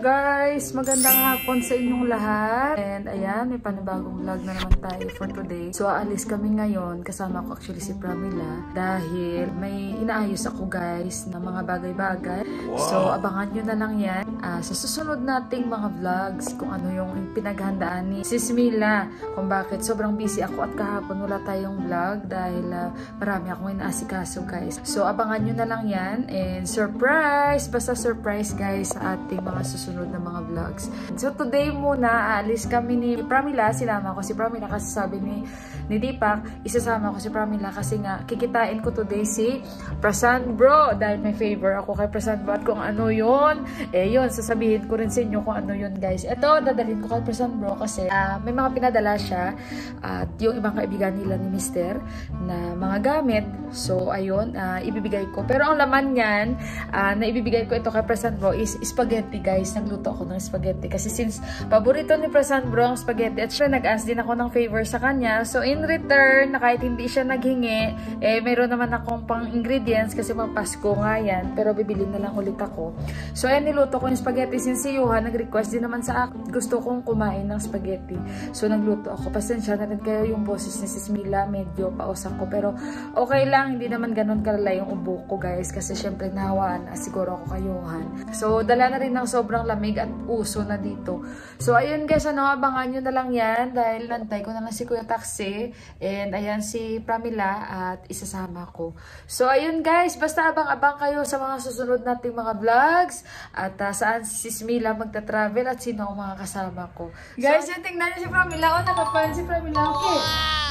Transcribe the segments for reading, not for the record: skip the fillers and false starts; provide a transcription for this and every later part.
guys! Magandang hapon sa inyong lahat. And ayan, may panibagong vlog na naman tayo for today. So aalis kami ngayon. Kasama ko actually si Pramila. Dahil may inaayos ako guys na mga bagay-bagay. Wow. So abangan nyo na lang yan. Sa susunod nating mga vlogs kung ano yung pinaghandaan ni Sis Mila. Kung bakit sobrang busy ako at kahapon wala tayong vlog. Dahil marami akong inaasikaso guys. So abangan nyo na lang yan. And surprise! Basta surprise guys sa ating mga susunod na mga vlogs. So today muna, aalis kami ni Pramila. Sinama ko si Pramila kasi sabi ni Deepak, isasama ko si Pramila kasi nga kikitain ko today si Prasan Bro. Dahil may favor ako kay Prasan Bro at kung ano yun, yun, sasabihin ko rin sa inyo kung ano yun guys. Ito, dadalhin ko kay Prasan Bro kasi may mga pinadala siya at yung ibang kaibigan nila ni Mister na mga gamit. So ayun, ibibigay ko. Pero ang laman niyan, na ibibigay ko ito kay Prasan Bro is spaghetti guys. Nagluto ako ng spaghetti kasi since paborito ni Prasan Bro ang spaghetti at siya nag-ask din ako ng favor sa kanya. So in return, na kahit hindi siya naghingi, mayroon naman akong pang ingredients kasi Pasko nga yan. Pero bibili na lang ulit ako. So ayan, niluto ko yung spaghetti since si Johan nag-request din naman sa akin. Gusto kong kumain ng spaghetti. So nagluto ako. Pasensya na rin kayo yung boses ni Sis Mila. Medyo pausak ko. Pero okay lang. Hindi naman ganun kalala yung ubo ko guys. Kasi syempre nahawaan siguro ako kay Johan. So dala na rin ng sobrang lamig at uso na dito. So ayun guys, abangan nyo na lang yan. Dahil nantay ko na lang si Kuya Taxi. And ayan si Pramila at isasama ko. So ayun guys, basta abang-abang kayo sa mga susunod nating mga vlogs. At saan si Sis Mila magta-travel at sino ang mga kasama ko. Guys, yung tingnan niyo si Pramila. O, nakapan si Pramila. Okay.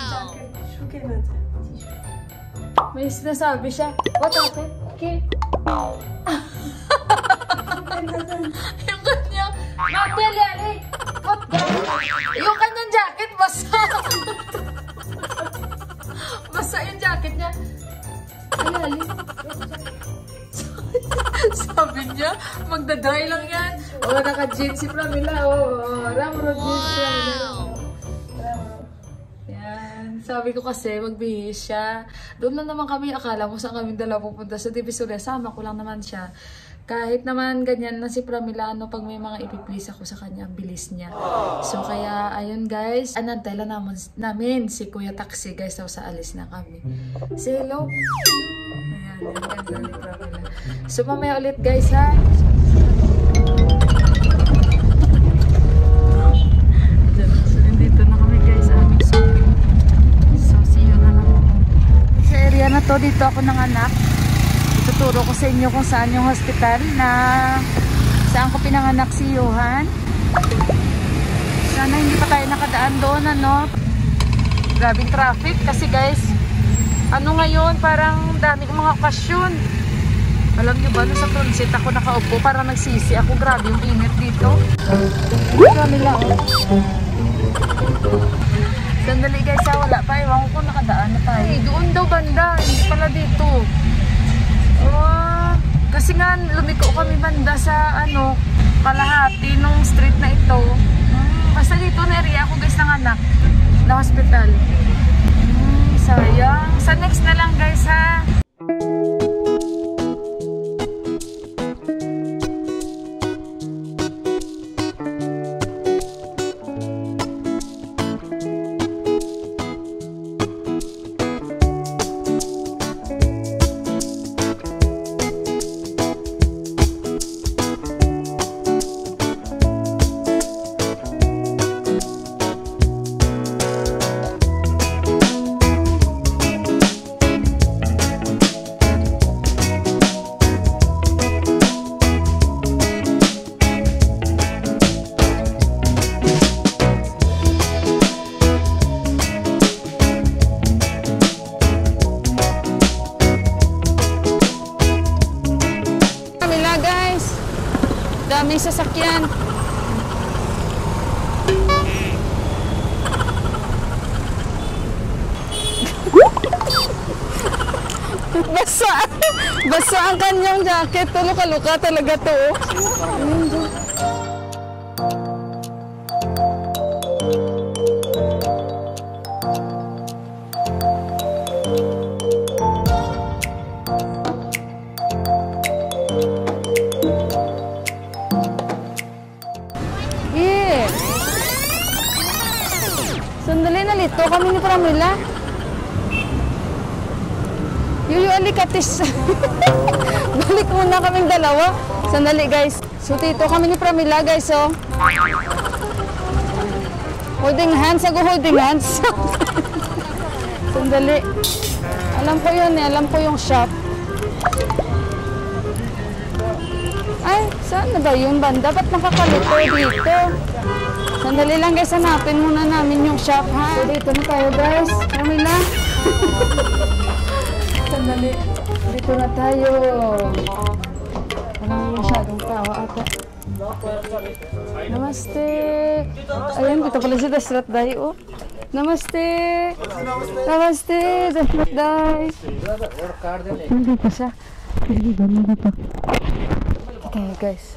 Jacket. Okay na. May sinasabi siya. What happened? Okay. Yung kanyang Matelele. What the? Yung kanyang jacket basa. Basa yung jacket niya. Ayali. Sabi niya, magdadry lang yan. O, naka-jeans si Pramila. Ramro jeans si Pramila. Yan. Sabi ko kasi, magbihis siya. Doon lang naman kami, akala mo saan kami dala pupunta sa Divisoria. Sama ko lang naman siya. Kahit naman ganyan na si Pramila, pag may mga ipiplease ako sa kanya, ang bilis niya. So, kaya, ayun guys, anantay lang namin si Kuya Taxi, guys, so sa alis na kami. Say hello. Ayan, ang ganda ni Pramila. So, mamaya ulit guys, ha? So, dito na kami guys, aming shopping. So, see you na lang. Sa area na to, dito ako nanganak. Tuturo ko sa inyo kung saan yung hospital na saan ko pinanganak si Johan. Sana hindi pa tayo nakadaan doon, ano. Grabing traffic kasi guys, ano ngayon, parang dami kong mga okasyon. Alam nyo ba, sa transit ako nakaupo, parang nagsisi ako. Grabe yung init dito. Marami lang. Sandali guys, wala pa. Ewan ko nakadaan na tayo. Doon daw banda, hindi pala dito. Oh, kasi nga lumiko kami banda sa kalahati nung street na ito. Basta dito na area ako guys ng anak na hospital. Sayang. Sa next na lang guys ha. Daming sasakyan. Basa ang kanyang jacket. Luka-luka talaga to. Sandali, nalito kami ni Pramila. Yuyu, alikatis. Balik muna kaming dalawa. Sandali, guys. So, dito kami ni Pramila, guys, oh. Holding hands. Ako holding hands. Sandali. Alam ko yun eh. Alam ko yung shop. Ay, saan na ba yun, banda? Ba't nakakalito dito? Sandali lang, guys. Hanapin muna namin yung shop, ha? So, dito na tayo, guys. Pramila. Sandali. Dito na tayo. Walang masyadong tao ata. Namaste. Ayan, dito pala si Dasrat Day, oh. Namaste. Namaste, Dasrat Day. Hindi pa siya. Hindi pa. Tayo, guys.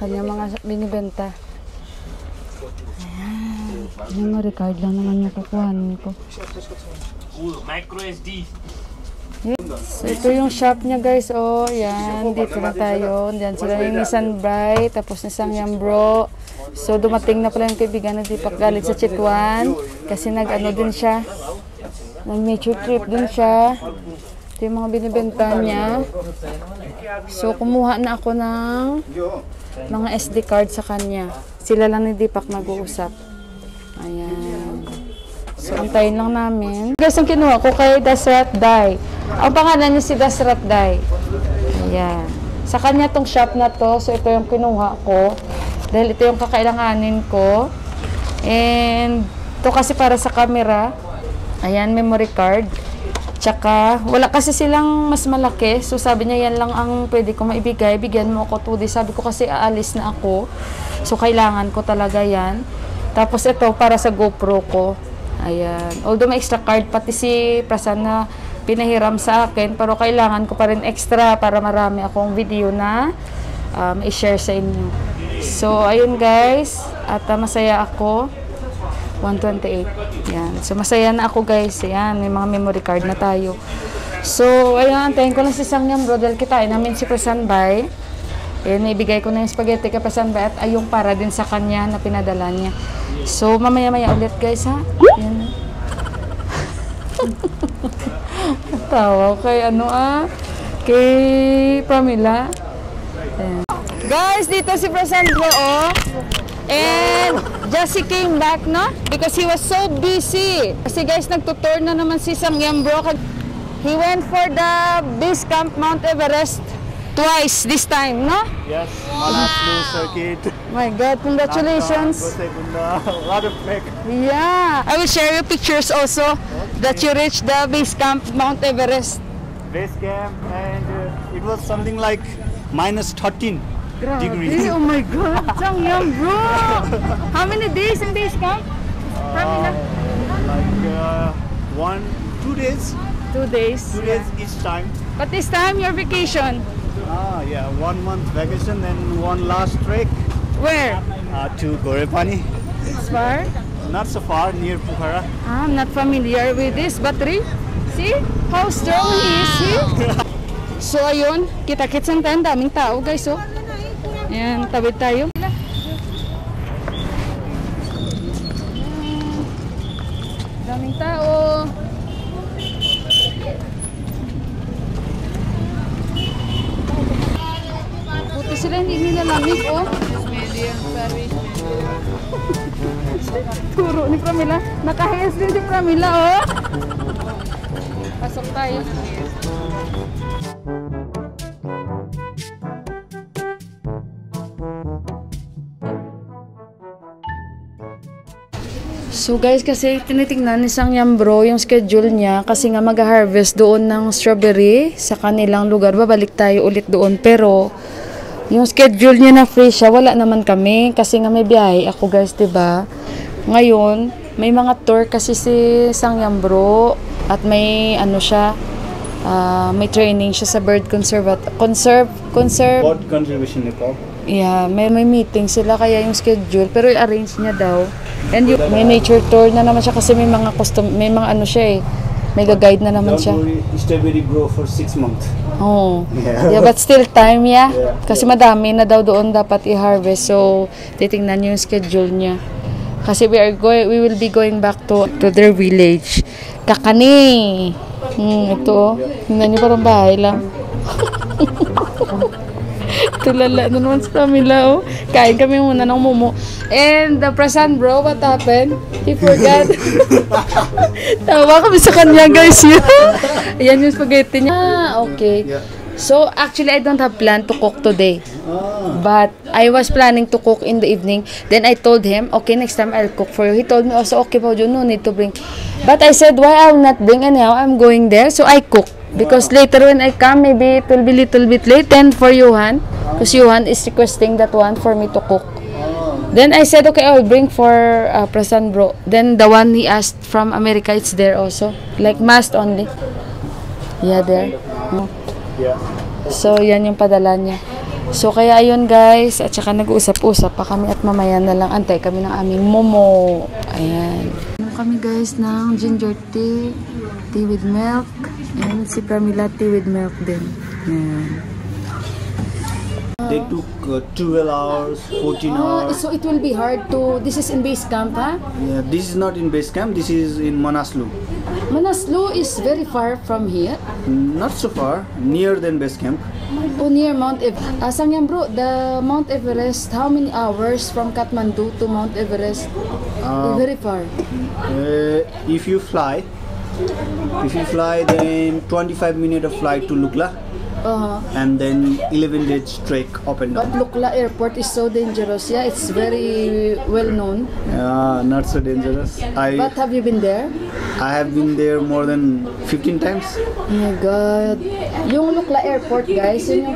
Kanya mga binibenta. Ayan. Memory card lang naman yung kukuhanin ko. Micro SD. So, ito yung shop niya, guys. Oh, yan. Dito na tayo. Diyan sila yung Nissan Bright. Tapos Nissan Yambro. So, dumating na pala yung kaibigan na Deepak galit sa Chitwan. Kasi nag-ano din siya. Nag-nature trip din siya. Ito yung mga binibenta niya. So, kumuha na ako ng mga SD card sa kanya. Sila lang ni Deepak nag-uusap. Ayan. So, antayin lang namin. Guys, ang kinuha ko kay Dasrat Day. Ang pangalan niya si Dasrat Day. Ayan. Sa kanya tong shop na to. So, ito yung kinuha ko. Dahil ito yung kakailanganin ko. And, ito kasi para sa camera. Ayan, memory card. Tsaka, wala kasi silang mas malaki. So, sabi niya, yan lang ang pwede ko maibigay. Bigyan mo ako 2 days. Sabi ko kasi aalis na ako. So, kailangan ko talaga yan. Tapos, ito para sa GoPro ko. Ayan. Although may extra card, pati si Prasan na pinahiram sa akin, pero kailangan ko pa rin extra para marami akong video na i-share sa inyo. So, ayun guys. At masaya ako. 128. Yan. So, masaya na ako guys. Yan. May mga memory card na tayo. So, ayun. Antayin ko lang si Sangyam bro. Dahil kitain namin si Prasan Bay. Naibigay ko na yung spaghetti kay Prasan Bay. At ayong para din sa kanya na pinadala niya. So, mamaya-maya ulit guys, ha? Yan. Tawa kay kay Pramila. Ayan. Guys, dito si Prasan Bro, oh. And just he came back, no? Because he was so busy. Kasi guys, nagtutour na naman si Sangyam Bro. He went for the base camp Mount Everest twice this time, no? Yes, Manaslu circuit. My God, congratulations. A lot of flag. Yeah, I will share your pictures also that you reached the base camp Mount Everest. Base camp, and it was something like -13 degrees. Oh my God, Sangyam Bro! How many days in base camp? Like 2 days. 2 days. 2 days each time. But this time, your vacation. Yeah, 1 month vacation, then one last trek Where? to Gorepani. It's far? Not so far, near Pokhara. I'm not familiar with this battery. See? How strong he is, see? So, ayun. Kita-kits ang tayo. Daming tao, guys, oh. Ayan, tawid tayo. Daming tao. Buti sila hindi nilalamig, oh. Turo ni Pramila. Nakahias din si Pramila, oh. Pasok tayo. So guys, kasi tinitingnan ni Sangyam Bro yung schedule niya kasi nga mag-harvest doon ng strawberry sa kanilang lugar. Babalik tayo ulit doon, pero yung schedule niya na free siya, wala naman kami kasi nga may biyahe ako guys, diba? Ngayon, may mga tour kasi si Sangyam Bro at may ano siya, may training siya sa bird Bird Conservation Nepal. Yeah, may meeting sila kaya yung schedule pero i-arrange niya daw. And yung, may nature tour na naman siya kasi may mga may mga ano siya eh. May guide na naman siya. Strawberry grow for 6 months. Oh. Yeah, but still time, yeah. Kasi madami na daw doon dapat i-harvest. So, titingnan niyo yung schedule niya. Kasi we will be going back to their village. Kakani. Ito. Tingnan niyo, parang bahay lang. Tulala na naman sa Pamela, oh. Kain kami muna ng momo. And the present bro, what happened? He forgot. Tawa kami sa kanya, guys. Ayan yung spaghetti niya. Okay. So, actually, I don't have plan to cook today. But I was planning to cook in the evening. Then I told him, okay, next time I'll cook for you. He told me also, okay, Paujo, no need to bring. But I said, why I'll not bring anyhow? I'm going there. So I cook. Because later when I come, maybe it will be little bit late. And for Johan, because Johan is requesting that one for me to cook. Then I said, okay, I'll bring for Prasan bro. Then the one he asked from America, it's there also. Like mast only. Yeah, there. Yeah. So, yan yung padala niya. So, kaya ayun guys. At saka nag-uusap-usap pa kami at mamaya na lang antay kami ng aming momo. Ayan. Kami guys ng ginger tea. Tea with milk. And si Pramila tea with milk din. Ayan. They took 12 hours, 14 hours. So it will be hard to... This is in base camp, huh? Yeah, this is not in base camp. This is in Manaslu. Manaslu is very far from here. Not so far. Near than base camp. Oh, near Mount Everest. Sangyam bro, the Mount Everest, how many hours from Kathmandu to Mount Everest? Very far. If you fly, then 25 minutes of flight to Lukla. And then 11 days trek up and down. But Lukla airport is so dangerous. Yeah, it's very well known. Not so dangerous. But have you been there? I have been there more than 15 times. Oh my God. Yung Lukla airport guys, yun yung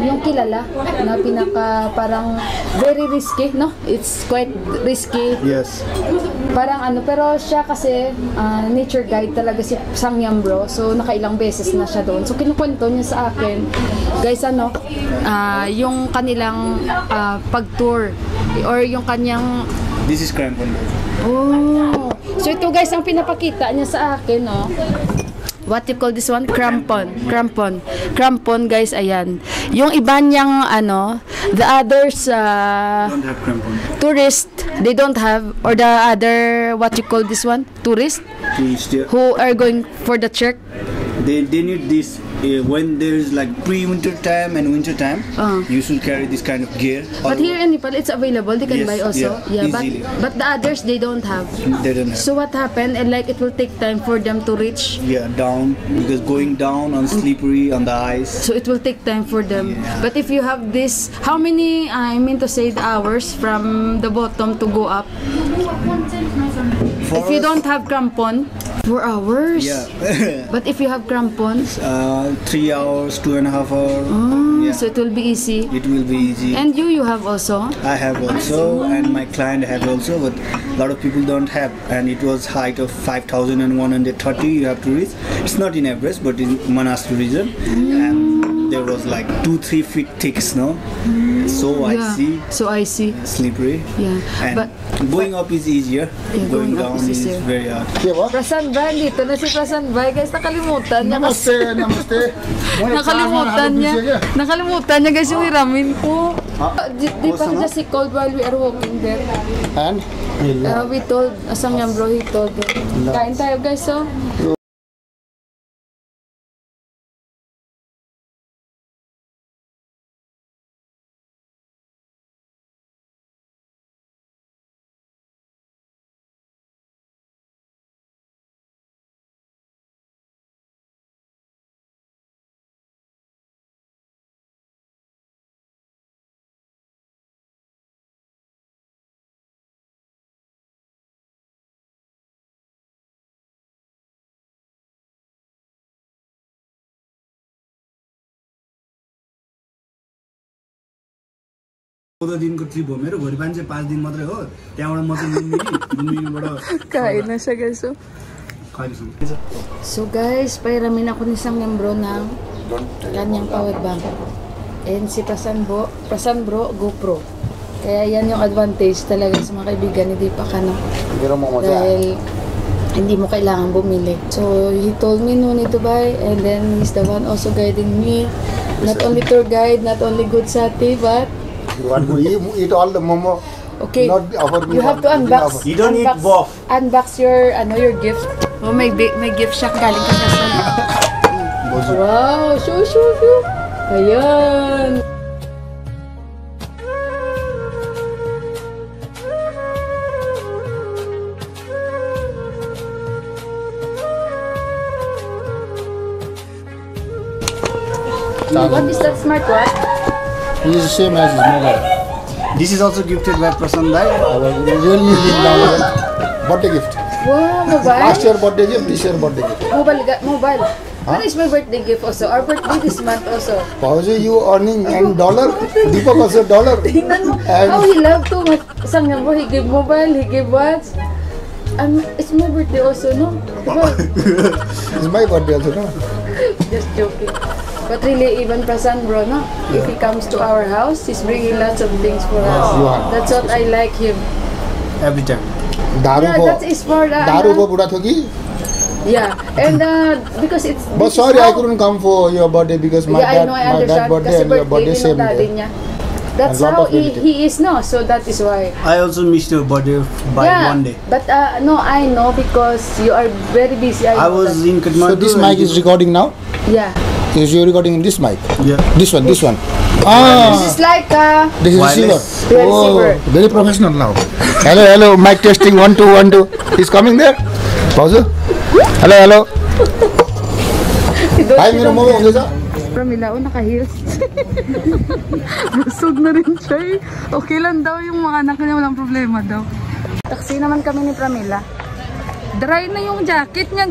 yung kilala na parang very risky, no? It's quite risky. Yes. Parang pero siya kasi nature guide talaga si Sangyam bro. So nakailang beses na siya doon. So kinukwento niya sa akin, guys, yung kanilang pag-tour or yung kanyang... This is Crampon. Oh. So ito guys ang pinapakita niya sa akin, no? What you call this one? Crampon. Crampon guys, ayan. Yung iba niyang the others Don't have crampon. tourist, they don't have, or the other, what you call this one? Tourist who are going for the trek. They need this when there is like pre-winter time and winter time. You should carry this kind of gear. But here in Nepal, it's available. They can buy also. Yeah, but the others they don't have. They don't have. So what happened? And like it will take time for them to reach. Yeah, down because going down on slippery on the ice. So it will take time for them. Yeah. But if you have this, how many? I mean to say the hours from the bottom to go up. If you don't have crampon, 4 hours. Yeah. But if you have crampon, 3 hours, 2.5 hours. Yeah. So it will be easy. It will be easy. And you have also. I have also, and my client have also, but a lot of people don't have. And it was height of 5,130 you have to reach. It's not in Everest, but in Manaslu region. And there was like 2-3 feet thick snow. So I see. Slippery. Yeah. And but going up is easier. Yeah, going down is is easier. very hard. Prasan Bay, dito na si Prasan Bay. Guys, nakalimutan niya. Namaste. Nakalimutan niya guys yung hiramin ko. Di pa just si cold while we are walking there. And? We told, Sangyam bro, he told. Kain tayo guys, so. दिनको ट्रिप हो मेरो भोलि पाँच 5 दिन मात्रै हो त्यहाँबाट म चाहिँ मुम्बईबाट Kain na siya guys, so. So guys, pairamin ako ni Sangyam bro ng kanyang power bank. And si Prasan bro, GoPro. Kaya yan yung advantage talaga sa mga kaibigan ni Deepak, dahil hindi mo kailangan bumili. So he told me no need to buy, and then he's the one also guiding me. Not only tour guide, not only good sati, but You want to eat all the momo? Okay. Not offer me. You have to unbox. You don't need unbox, both. Unbox your your gift. Oh, may gift siya galing kay Quezon. Wow, show. Ayan. What is that smartwatch? It is the same as his mobile. This is also gifted by Prasan Bhai. Realme birthday gift. Wow, mobile. Last year birthday gift, this year birthday gift. Mobile. When is my birthday gift also? Our birthday this month also. Pauji, you earning in dollar. Deepak also dollar. Tingnan mo, how he love to sangyan mo, he give mobile, he give watch. It's my birthday also, no? Diba? It's my birthday also, no? Just joking. But really, even Prasan bro, no? If he comes to our house, he's bringing lots of things for us. Yeah. That's what I like him. Every time. Yeah, that is for the... Daru ko buda thogi. Yeah, and because it's... But sorry, I couldn't come for your birthday because my I know, I dad understand. birthday and your birthday same day. Niya. That's And lot how of relative. he is, no? So that is why. I also missed your birthday by one day. But no, I know because you are very busy. I was in Kathmandu. So this mic is recording now? Yeah. Is you recording in this mic? Yeah. This one. This is like This is Wireless. receiver. receiver. Very professional now. Hello, mic testing 1 2 1 2. He's coming there. Pause. Hello. Hi, मेरो मोमो हुँदैछ? Pramila, naka-heels. Busog na rin siya eh. Okay lang daw yung mga anak niya, walang problema daw. Taksi naman kami ni Pramila. Dry na yung jacket niya.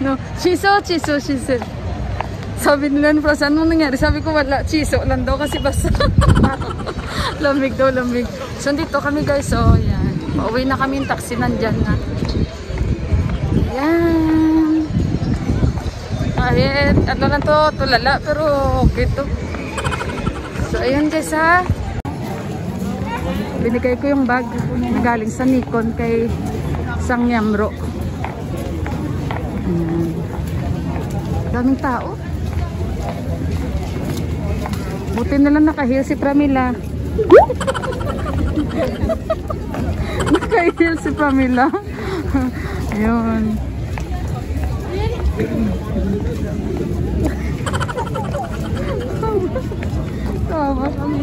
No. Chiso. Sabi nila ni Prasan, anong nangyari? Sabi ko wala, chiso lang daw kasi basta. Lamig. So dito kami guys, so yan. Pauwi na kami yung taxi, nandyan na. Yan. Kahit ano lang to, tulala, pero okay to. So ayan guys ha. Binigay ko yung bag na galing sa Nikon kay Sangyamro. Ayan. Daming tao. Buti na lang naka-heel si Pramila. Naka-heel si Pramila. Ayun. Tawa kami.